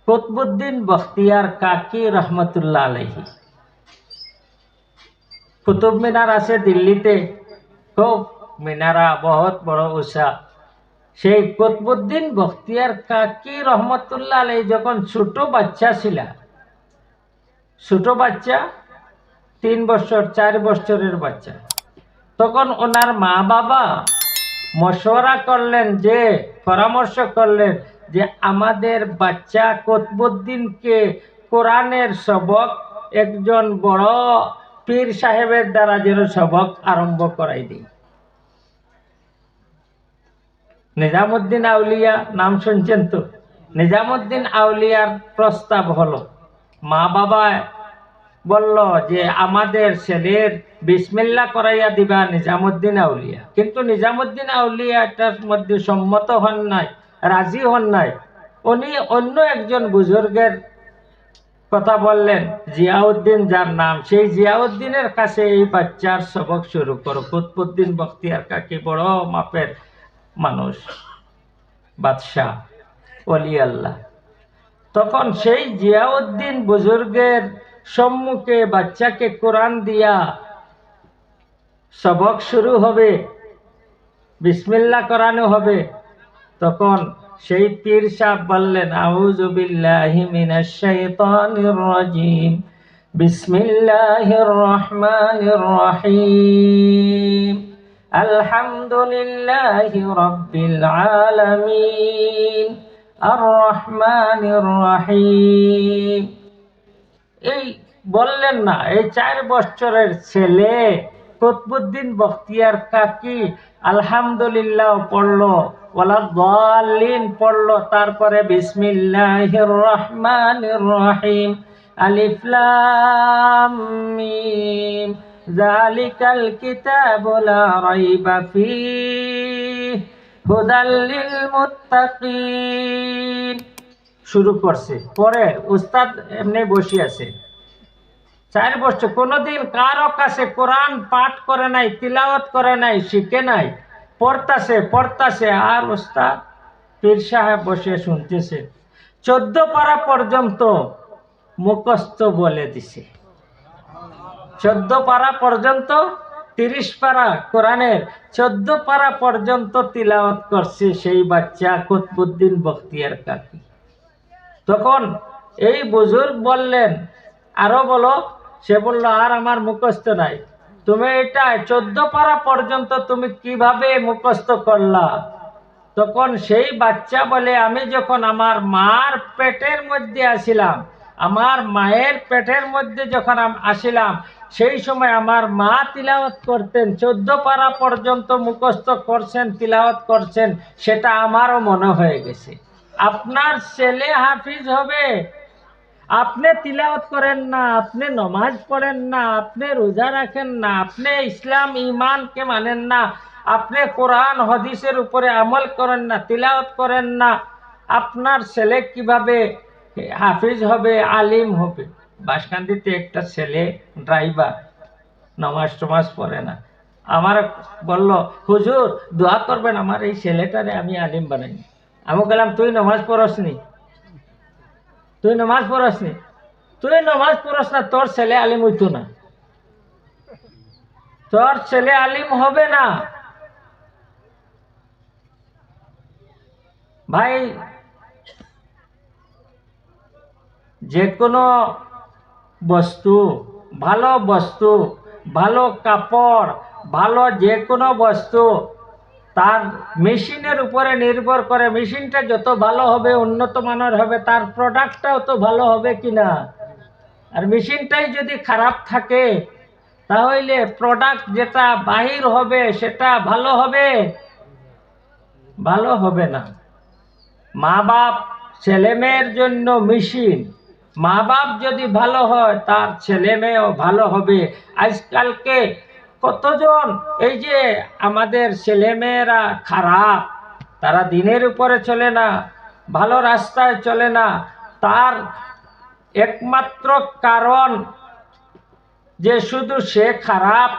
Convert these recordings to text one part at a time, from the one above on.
কুতবুদ্দিন বখতিয়ার কাকি রহমতুল্লাহ আলাইহি। কুতুব মিনার আছে দিল্লিতে, খুব মিনারা বহুত বড় উষা। সেই কুতবুদ্দিন বখতিয়ার কাকি রহমতুল্লাহ আলাইহি যখন ছোট বাচ্চা ছিল, ছোট বাচ্চা 3 বছর 4 বছরের বাচ্চা, তখন ওনার মা বাবা মশওয়ারা করলেন, যে পরামর্শ করলেন যে আমাদের বাচ্চা কুতবুদ্দিনকে কোরআনের সবক একজন বড় পীর সাহেবের দ্বারা যেন সবক আরম্ভ করাই দিই। নিজামুদ্দিন আউলিয়া নাম শুনছেন তো? নিজামুদ্দিন আউলিয়ার প্রস্তাব হলো, মা বাবা বলল যে আমাদের ছেলের বিসমিল্লাহ করাইয়া দিবা নিজামুদ্দিন আউলিয়া। কিন্তু নিজামুদ্দিন আউলিয়া এটার মধ্যে সম্মত হন নাই, রাজি হন নাই। উনি অন্য একজন বুজুর্গের কথা বললেন, জিয়াউদ্দিন যার নাম, সেই জিয়াউদ্দিনের কাছে এই বাচ্চার সবক শুরু করো। কুতবুদ্দিন বখতিয়ার কাকি বড় মাপের মানুষ, বাদশাহ, ওলি আল্লাহ। তখন সেই জিয়াউদ্দিন বুজুর্গের সম্মুখে বাচ্চাকে কোরআন দিয়া সবক শুরু হবে, বিসমিল্লাহ করানো হবে। তখন সেই পীর সাহেব বললেন, আউযু বিল্লাহি মিনাশ শাইতানির রাজিম, বিসমিল্লাহির রহমানির রহিম, আলহামদুলিল্লাহি রাব্বিল আলামিন, আর রহমানির রহিম। এই বললেন না, এই 4 বছরের ছেলে কুতবুদ্দিন বখতিয়ার কাকি আলহামদুলিল্লাহ পড়লো, ওয়ালা দাল্লিন পড়লো, তারপরে বিসমিল্লাহির রহমানির রহিম, আলিফ লাম মিম, যালিকাল কিতাবু লা রাইবা ফীহি হুদাল লিল মুত্তাকিন শুরু করছে। পরে উস্তাদ এমনি বসে আছে, 4 বছর, কোনোদিন কারো কাছে কোরআন পাঠ করে নাই, তিলাওয়াত করে নাই, শিখে নাই, পড়তাছে আর উস্তাদ পীর সাহেব বসে শুনতেছে। 14 পারা পর্যন্ত মুখস্থ বলে দিছে। 14 পারা পর্যন্ত, 30 পারা কোরআনের 14 পারা পর্যন্ত তিলাওয়াত করছে সেই বাচ্চা কুতবুদ্দিন বখতিয়ার কাকি। তখন এই বুজুর্গ বললেন, আরো বলো। সে বলল, আর আমার মুখস্থ নাই। তুমি এটা 14 পারা পর্যন্ত তুমি কিভাবে মুখস্থ করলা? তখন সেই বাচ্চা বলে, আমি যখন আমার মার পেটের মধ্যে আসিলাম, আমার মায়ের পেটের মধ্যে যখন আসিলাম, সেই সময় আমার মা তিলাওয়াত করতেন, 14 পারা পর্যন্ত মুখস্থ করছেন, তিলাওয়াত করছেন, সেটা আমারও মনে হয়ে গেছে। আপনার ছেলে হাফিজ হবে, আপনি তিলাওয়াত করেন না, আপনি নমাজ পড়েন না, আপনি রোজা রাখেন না, আপনি ইসলাম ইমানকে মানেন না, আপনি কোরআন হাদিসের উপরে আমল করেন না, তিলাওয়াত করেন না, আপনার ছেলে কিভাবে হাফিজ হবে, আলিম হবে? বাসকান্দিতে একটা ছেলে ড্রাইভার, নমাজ টমাজ পড়ে না, আমার বলল, হুজুর দোয়া করবেন আমার এই ছেলেটারে আমি আলিম বানাই। আমি বললাম, তুই নমাজ পড়সনি? তুই নমাজ পড়সনি? তুই নমাজ পড়স না, তোর ছেলে আলিম হইতো না, তোর ছেলে আলিম হবে না। ভাই, যে কোনো বস্তু, ভালো কাপড়, ভালো যে কোনো বস্তু তার মেশিনের উপরে নির্ভর করে। মেশিনটা যত ভালো হবে, উন্নত মানের হবে, তার প্রোডাক্টটাও তো ভালো হবে কিনা। আর মেশিনটাই যদি খারাপ থাকে, তাহলে প্রোডাক্ট যেটা বাহির হবে সেটা ভালো হবে? ভালো হবে না। মা বাপ ছেলে মেয়ের জন্য মেশিন, মা বাপ যদি ভালো হয় তার ছেলে মেয়েও ভালো হবে। আজকালকে কতজন এই যে আমাদের ছেলে মেয়েরা খারাপ, তারা দিনের উপরে চলে না, ভালো রাস্তায় চলে না, তার একমাত্র কারণ যে শুধু সে খারাপ।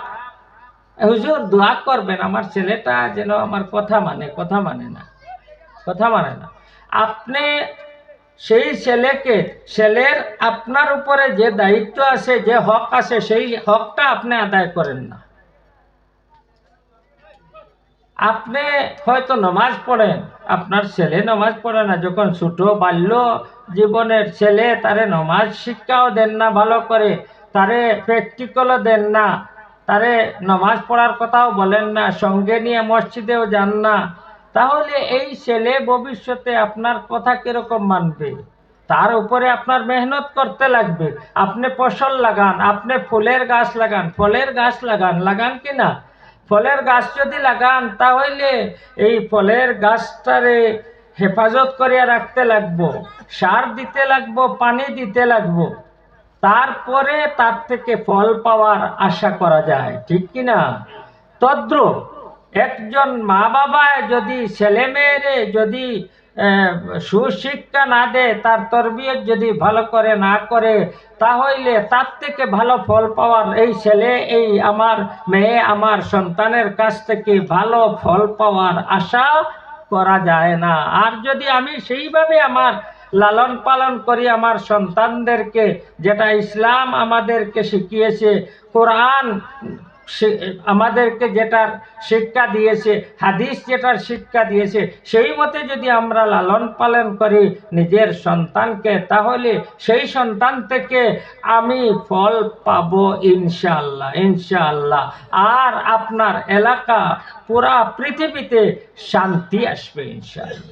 হুজুর দোয়া করবেন আমার ছেলেটা যেন আমার কথা মানে না। আপনি সেই ছেলের আপনার উপরে যে দায়িত্ব আছে, যে হক আছে, সেই হকটা আপনি আদায় করেন না। আপনি হয়তো নামাজ পড়েন, আপনার ছেলে নামাজ পড়ে না, যখন ছোট বাল্য জীবনের ছেলে, তারে নামাজ শিক্ষাও দেন না ভালো করে, তারে প্র্যাকটিক্যালও দেন না, তারে নামাজ পড়ার কথাও বলেন না, সঙ্গে নিয়ে মসজিদেও যান না, তাহলে এই ছেলে ভবিষ্যতে আপনার কথা কিরকম মানবে? তার উপরে আপনার মেহনত করতে লাগবে। আপনি ফসল লাগান, আপনি ফুলের গাছ লাগান, ফলের গাছ লাগান, লাগান কিনা? ফলের গাছ যদি লাগান, তাহলে এই ফলের গাছটারে হেফাজত করিয়া রাখতে লাগবো, সার দিতে লাগবো, পানি দিতে লাগবো, তারপরে তার থেকে ফল পাওয়ার আশা করা যায়, ঠিক কিনা? তদ্রূপ একজন মা বাবা যদি ছেলে মেয়েরে যদি সুশিক্ষা না দেয়, তার তরবিয়ত যদি ভালো করে না করে, তাহলে তার থেকে ভালো ফল পাওয়ার, এই ছেলে, এই আমার মেয়ে, আমার সন্তানের কাছ থেকে ভালো ফল পাওয়ার আশা করা যায় না। আর যদি আমি সেইভাবে আমার লালন পালন করি আমার সন্তানদেরকে, যেটা ইসলাম আমাদেরকে শিখিয়েছে, কোরআন আমাদেরকে যেটার শিক্ষা দিয়েছে, হাদিস যেটার শিক্ষা দিয়েছে, সেই মতে যদি আমরা লালন পালন করি নিজের সন্তানকে, তাহলে সেই সন্তান থেকে আমি ফল পাবো ইনশাআল্লাহ, ইনশাআল্লাহ। আর আপনার এলাকা, পুরা পৃথিবীতে শান্তি আসবে ইনশাআল্লাহ।